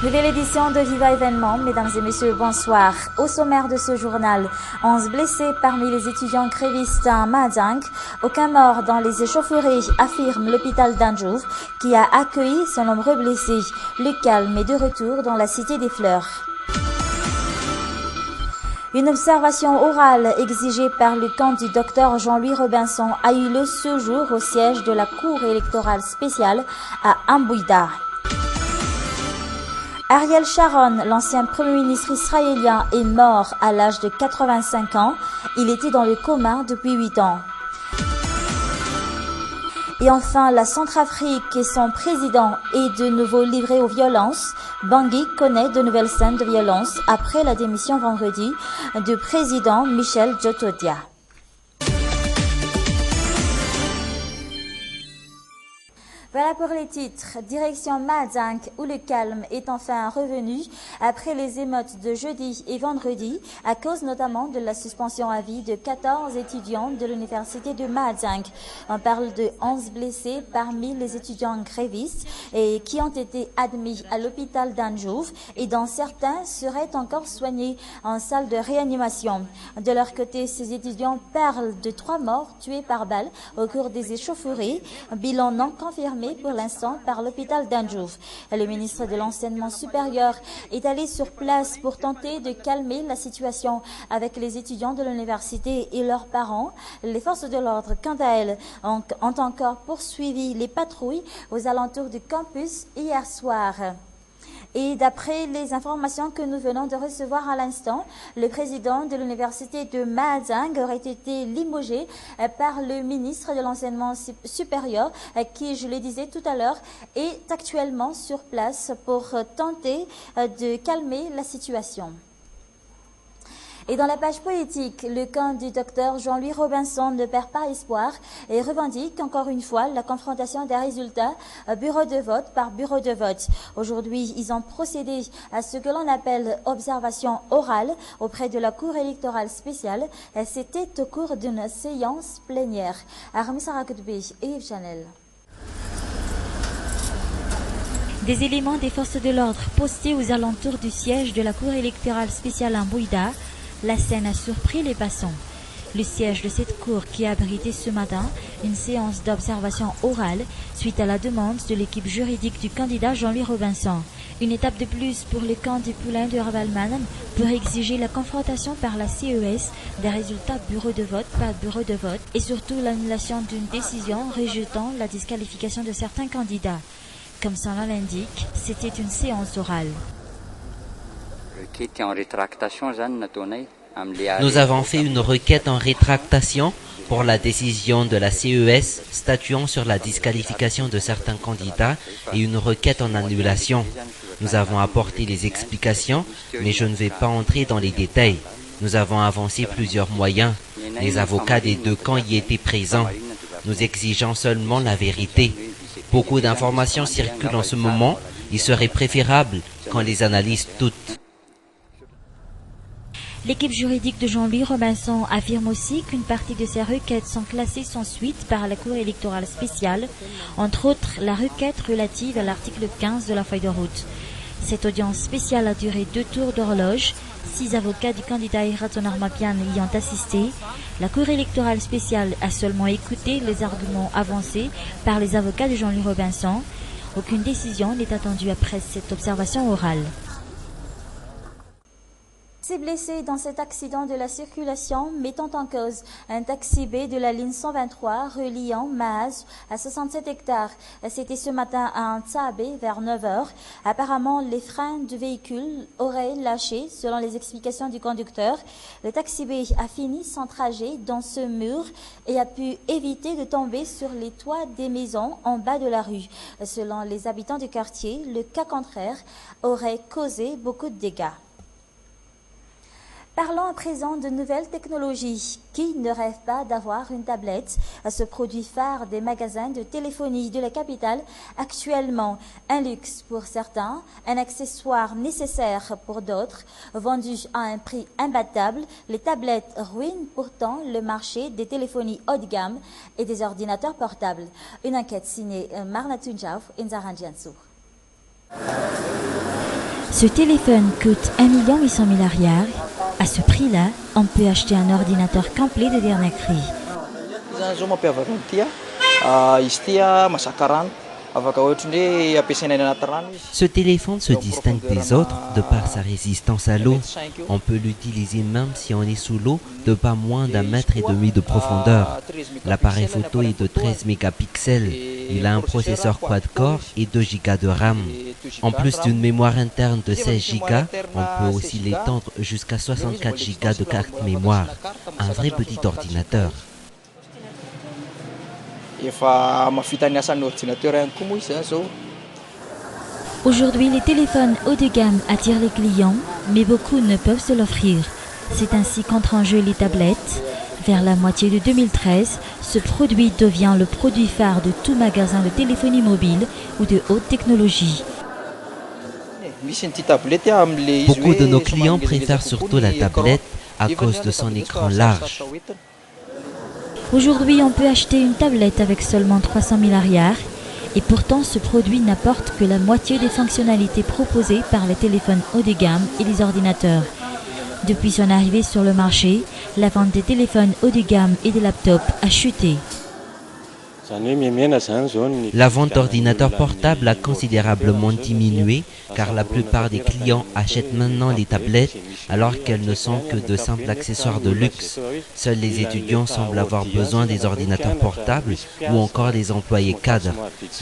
Nouvelle édition de Viva Événement, mesdames et messieurs, bonsoir. Au sommaire de ce journal, 11 blessés parmi les étudiants grévistes à Mahajang. Aucun mort dans les échauffourées, affirme l'hôpital d'Anjou, qui a accueilli son nombreux blessés. Le calme est de retour dans la cité des fleurs. Une observation orale exigée par le camp du docteur Jean-Louis Robinson a eu lieu ce jour au siège de la Cour électorale spéciale à Ambouida. Ariel Sharon, l'ancien premier ministre israélien, est mort à l'âge de 85 ans. Il était dans le coma depuis 8 ans. Et enfin, la Centrafrique et son président est de nouveau livré aux violences. Bangui connaît de nouvelles scènes de violence après la démission vendredi du président Michel Djotodia. Voilà pour les titres. Direction Mahajang, où le calme est enfin revenu après les émeutes de jeudi et vendredi, à cause notamment de la suspension à vie de 14 étudiants de l'université de Mahajang. On parle de 11 blessés parmi les étudiants grévistes et qui ont été admis à l'hôpital d'Anjou et dont certains seraient encore soignés en salle de réanimation. De leur côté, ces étudiants parlent de 3 morts tués par balle au cours des échauffourées, bilan non confirmé pour l'instant par l'hôpital d'Anjou. Le ministre de l'Enseignement supérieur est allé sur place pour tenter de calmer la situation avec les étudiants de l'université et leurs parents. Les forces de l'ordre, quant à elles, ont encore poursuivi les patrouilles aux alentours du campus hier soir. Et d'après les informations que nous venons de recevoir à l'instant, le président de l'université de Mahajang aurait été limogé par le ministre de l'Enseignement supérieur, qui, je le disais tout à l'heure, est actuellement sur place pour tenter de calmer la situation. Et dans la page politique, le camp du docteur Jean-Louis Robinson ne perd pas espoir et revendique encore une fois la confrontation des résultats bureau de vote par bureau de vote. Aujourd'hui, ils ont procédé à ce que l'on appelle observation orale auprès de la Cour électorale spéciale. C'était au cours d'une séance plénière. Aramis Sarakutbi et Yves Chanel. Des éléments des forces de l'ordre postés aux alentours du siège de la Cour électorale spéciale à Mbouida. La scène a surpris les passants. Le siège de cette cour qui a abrité ce matin une séance d'observation orale suite à la demande de l'équipe juridique du candidat Jean-Louis Robinson. Une étape de plus pour le camp du poulain de Ravalman pour exiger la confrontation par la CES des résultats bureau de vote par bureau de vote et surtout l'annulation d'une décision rejetant la disqualification de certains candidats. Comme son nom l'indique, c'était une séance orale. Nous avons fait une requête en rétractation pour la décision de la CES statuant sur la disqualification de certains candidats et une requête en annulation. Nous avons apporté les explications, mais je ne vais pas entrer dans les détails. Nous avons avancé plusieurs moyens. Les avocats des deux camps y étaient présents. Nous exigeons seulement la vérité. Beaucoup d'informations circulent en ce moment. Il serait préférable qu'on les analyse toutes. L'équipe juridique de Jean-Louis Robinson affirme aussi qu'une partie de ces requêtes sont classées sans suite par la Cour électorale spéciale, entre autres la requête relative à l'article 15 de la feuille de route. Cette audience spéciale a duré 2 tours d'horloge. 6 avocats du candidat Iraton Armapian y ont assisté. La Cour électorale spéciale a seulement écouté les arguments avancés par les avocats de Jean-Louis Robinson. Aucune décision n'est attendue après cette observation orale. 6 blessés dans cet accident de la circulation mettant en cause un taxi B de la ligne 123 reliant Mahaj à 67 hectares. C'était ce matin à Ntsabe vers 9h. Apparemment, les freins du véhicule auraient lâché selon les explications du conducteur. Le taxi B a fini son trajet dans ce mur et a pu éviter de tomber sur les toits des maisons en bas de la rue. Selon les habitants du quartier, le cas contraire aurait causé beaucoup de dégâts. Parlons à présent de nouvelles technologies. Qui ne rêve pas d'avoir une tablette? Ce produit phare des magasins de téléphonie de la capitale actuellement. Un luxe pour certains, un accessoire nécessaire pour d'autres. Vendu à un prix imbattable, les tablettes ruinent pourtant le marché des téléphonies haut de gamme et des ordinateurs portables. Une enquête signée Marna Tunjav et Nzaran Jiansou. Ce téléphone coûte 1 800 000 arrières. À ce prix-là, on peut acheter un ordinateur complet de dernier cri. Ce téléphone se distingue des autres de par sa résistance à l'eau. On peut l'utiliser même si on est sous l'eau de pas moins d'1,5 mètre de profondeur. L'appareil photo est de 13 mégapixels. Il a un processeur quad-core et 2 Go de RAM. En plus d'une mémoire interne de 16 Go, on peut aussi l'étendre jusqu'à 64 Go de carte mémoire. Un vrai petit ordinateur. Aujourd'hui, les téléphones haut de gamme attirent les clients, mais beaucoup ne peuvent se l'offrir. C'est ainsi qu'entrent en jeu les tablettes. Vers la moitié de 2013, ce produit devient le produit phare de tout magasin de téléphonie mobile ou de haute technologie. Beaucoup de nos clients préfèrent surtout la tablette à cause de son écran large. Aujourd'hui, on peut acheter une tablette avec seulement 300 000 arrières. Et pourtant, ce produit n'apporte que la moitié des fonctionnalités proposées par les téléphones haut de gamme et les ordinateurs. Depuis son arrivée sur le marché, la vente des téléphones haut de gamme et des laptops a chuté. La vente d'ordinateurs portables a considérablement diminué car la plupart des clients achètent maintenant les tablettes alors qu'elles ne sont que de simples accessoires de luxe. Seuls les étudiants semblent avoir besoin des ordinateurs portables ou encore les employés cadres,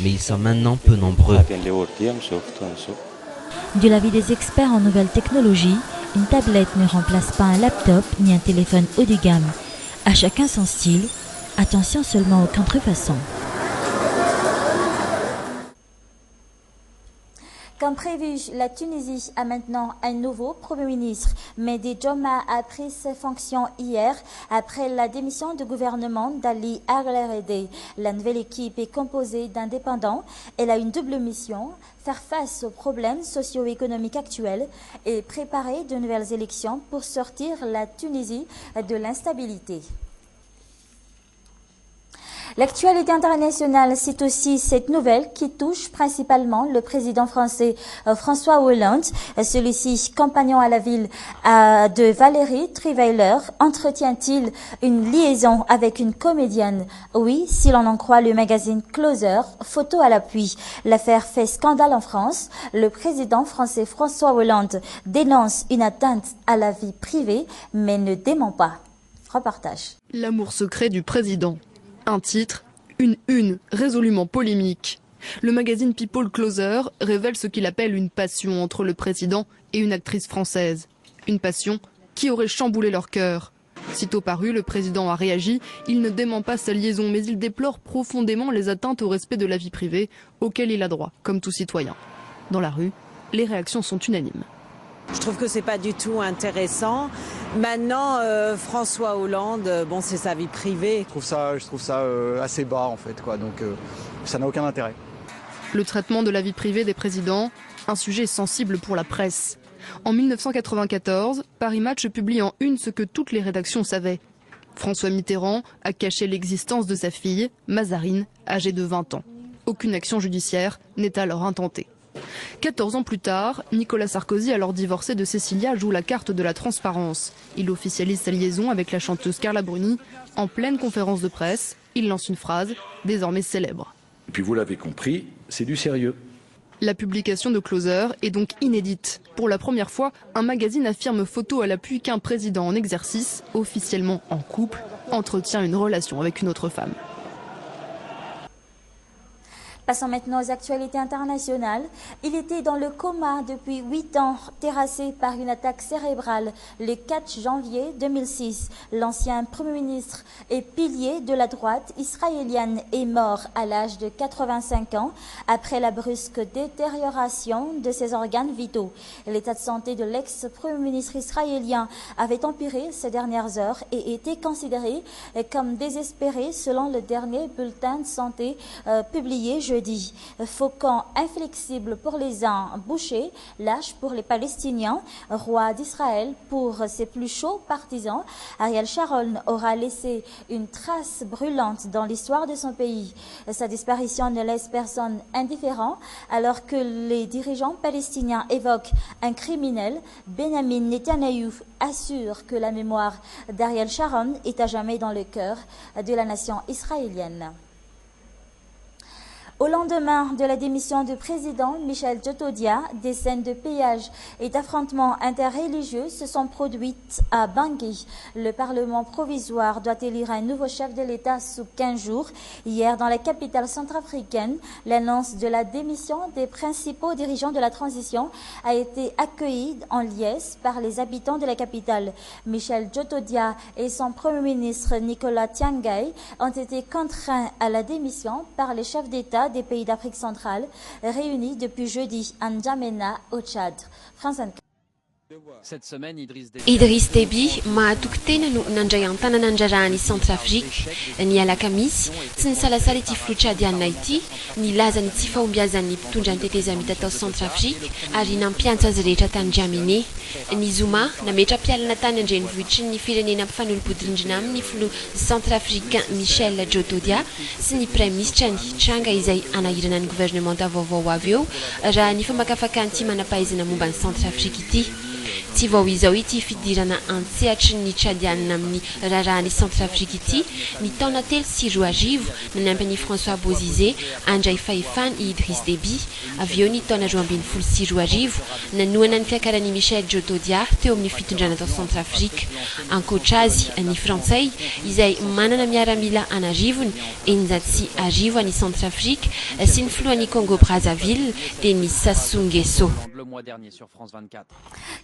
mais ils sont maintenant peu nombreux. De l'avis des experts en nouvelles technologies, une tablette ne remplace pas un laptop ni un téléphone haut de gamme. À chacun son style. Attention seulement aux contrefaçons. Comme prévu, la Tunisie a maintenant un nouveau Premier ministre. Mehdi Djoma a pris ses fonctions hier après la démission du gouvernement d'Ali Aglerede. La nouvelle équipe est composée d'indépendants. Elle a une double mission, faire face aux problèmes socio-économiques actuels et préparer de nouvelles élections pour sortir la Tunisie de l'instabilité. L'actualité internationale, c'est aussi cette nouvelle qui touche principalement le président français François Hollande. Celui-ci, compagnon à la ville de Valérie Trierweiler, entretient-il une liaison avec une comédienne? Oui, si l'on en croit le magazine Closer, photo à l'appui. L'affaire fait scandale en France. Le président français François Hollande dénonce une atteinte à la vie privée, mais ne dément pas. Reportage. L'amour secret du président. Un titre, une une résolument polémique. Le magazine People Closer révèle ce qu'il appelle une passion entre le président et une actrice française. Une passion qui aurait chamboulé leur cœur. Sitôt paru, le président a réagi. Il ne dément pas sa liaison, mais il déplore profondément les atteintes au respect de la vie privée auxquelles il a droit, comme tout citoyen. Dans la rue, les réactions sont unanimes. Je trouve que c'est pas du tout intéressant. Maintenant, François Hollande, bon, c'est sa vie privée. Je trouve ça assez bas en fait, quoi. Donc ça n'a aucun intérêt. Le traitement de la vie privée des présidents, un sujet sensible pour la presse. En 1994, Paris Match publie en une ce que toutes les rédactions savaient. François Mitterrand a caché l'existence de sa fille, Mazarine, âgée de 20 ans. Aucune action judiciaire n'est alors intentée. 14 ans plus tard, Nicolas Sarkozy, alors divorcé de Cécilia, joue la carte de la transparence. Il officialise sa liaison avec la chanteuse Carla Bruni. En pleine conférence de presse, il lance une phrase, désormais célèbre. Et puis vous l'avez compris, c'est du sérieux. La publication de Closer est donc inédite. Pour la première fois, un magazine affirme photo à l'appui qu'un président en exercice, officiellement en couple, entretient une relation avec une autre femme. Passons maintenant aux actualités internationales. Il était dans le coma depuis 8 ans, terrassé par une attaque cérébrale le 4 janvier 2006. L'ancien Premier ministre et pilier de la droite israélienne est mort à l'âge de 85 ans après la brusque détérioration de ses organes vitaux. L'état de santé de l'ex-Premier ministre israélien avait empiré ces dernières heures et était considéré comme désespéré selon le dernier bulletin de santé publié jeudi. jeudi. Faucon inflexible pour les uns, boucher, lâche pour les Palestiniens, roi d'Israël pour ses plus chauds partisans. Ariel Sharon aura laissé une trace brûlante dans l'histoire de son pays. Sa disparition ne laisse personne indifférent alors que les dirigeants palestiniens évoquent un criminel. Benjamin Netanyahu assure que la mémoire d'Ariel Sharon est à jamais dans le cœur de la nation israélienne. Au lendemain de la démission du président Michel Djotodia, des scènes de pillage et d'affrontements interreligieux se sont produites à Bangui. Le Parlement provisoire doit élire un nouveau chef de l'État sous 15 jours. Hier, dans la capitale centrafricaine, l'annonce de la démission des principaux dirigeants de la transition a été accueillie en liesse par les habitants de la capitale. Michel Djotodia et son premier ministre Nicolas Tiangai ont été contraints à la démission par les chefs d'État des pays d'Afrique centrale réunis depuis jeudi à N'Djamena au Tchad. France 24. Cette semaine, Idriss Déby mahatok-tena no nandray an-tananandrarahany Centrafrika ny alakamisy tsy nisalasala ity filotsiadiana ity nilaza ny tsy fahombiazan'ny mpitondra ny tetezana hita tao Centrafrika ary nampiantso azy rehetra tany N'Djamena. Ny Zuma nametra-pialana tany andrenivohitry ny firenena mpifanolo-bodirindrina amin'ny filoha Centrafricain Michel Djotodia sy ny Prime Ministre ny tranga izay anahirana ny gouvernementa vaovao avy eo raha ny famakafaka ny manam-pahaizana momba ny Centrafrika ity. Tsy vao izao ity fidirana antsehatra ny Tchadiana amin'ny rarahany Centrafrika ity ny taona 3 nanampy François Bozizé andray fahefany Idriss Déby avy eo ny taona 2016 nanoana ny fiakaran'ny Michel Djotodia teo amin'ny fitondrana tao Centrafrika. Ankoatra azy ny Frantsay izay manana miaramila anarivony eninjatsy arivo any Centrafrika sy ny filohan'ny Congo Brazzaville dia ny Sassou Nguesso.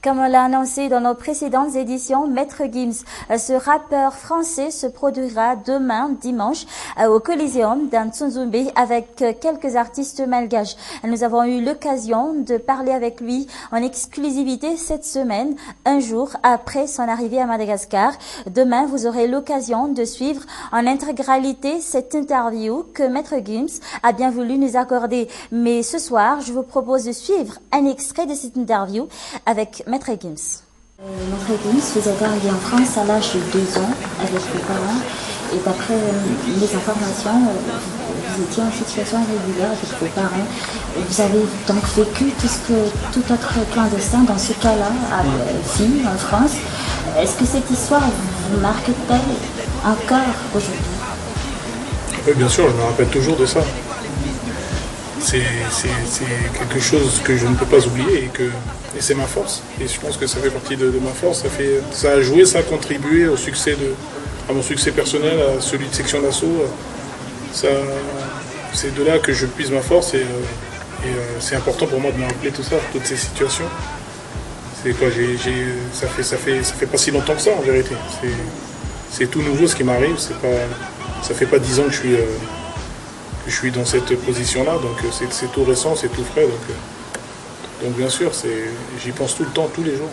Comme on l'a annoncé dans nos précédentes éditions, Maître Gims, ce rappeur français, se produira demain, dimanche, au Coliseum d'Antsonzumbe avec quelques artistes malgaches. Nous avons eu l'occasion de parler avec lui en exclusivité cette semaine, un jour après son arrivée à Madagascar. Demain, vous aurez l'occasion de suivre en intégralité cette interview que Maître Gims a bien voulu nous accorder. Mais ce soir, je vous propose de suivre un extrait de cette interview avec Maître Gims. Maître Gims, vous êtes arrivé en France à l'âge de 2 ans avec vos parents et d'après les informations, vous étiez en situation irrégulière avec vos parents. Vous avez donc vécu tout autre clandestin dans ce cas-là vit en France. Est-ce que cette histoire vous marque-t-elle encore aujourd'hui? Oui, bien sûr, je me rappelle toujours de ça. C'est quelque chose que je ne peux pas oublier et c'est ma force. Et je pense que ça fait partie de ma force. Ça a joué, ça a contribué au succès à mon succès personnel, à celui de section d'assaut. C'est de là que je puise ma force et c'est important pour moi de me rappeler tout ça, toutes ces situations. C'est quoi, ça fait pas si longtemps que ça en vérité. C'est tout nouveau ce qui m'arrive. Ça fait pas 10 ans que je suis dans cette position-là, donc c'est tout récent, c'est tout frais, donc bien sûr, j'y pense tout le temps, tous les jours.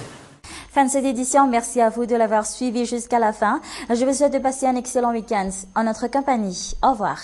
Fin de cette édition, merci à vous de l'avoir suivi jusqu'à la fin. Je vous souhaite de passer un excellent week-end en notre compagnie. Au revoir.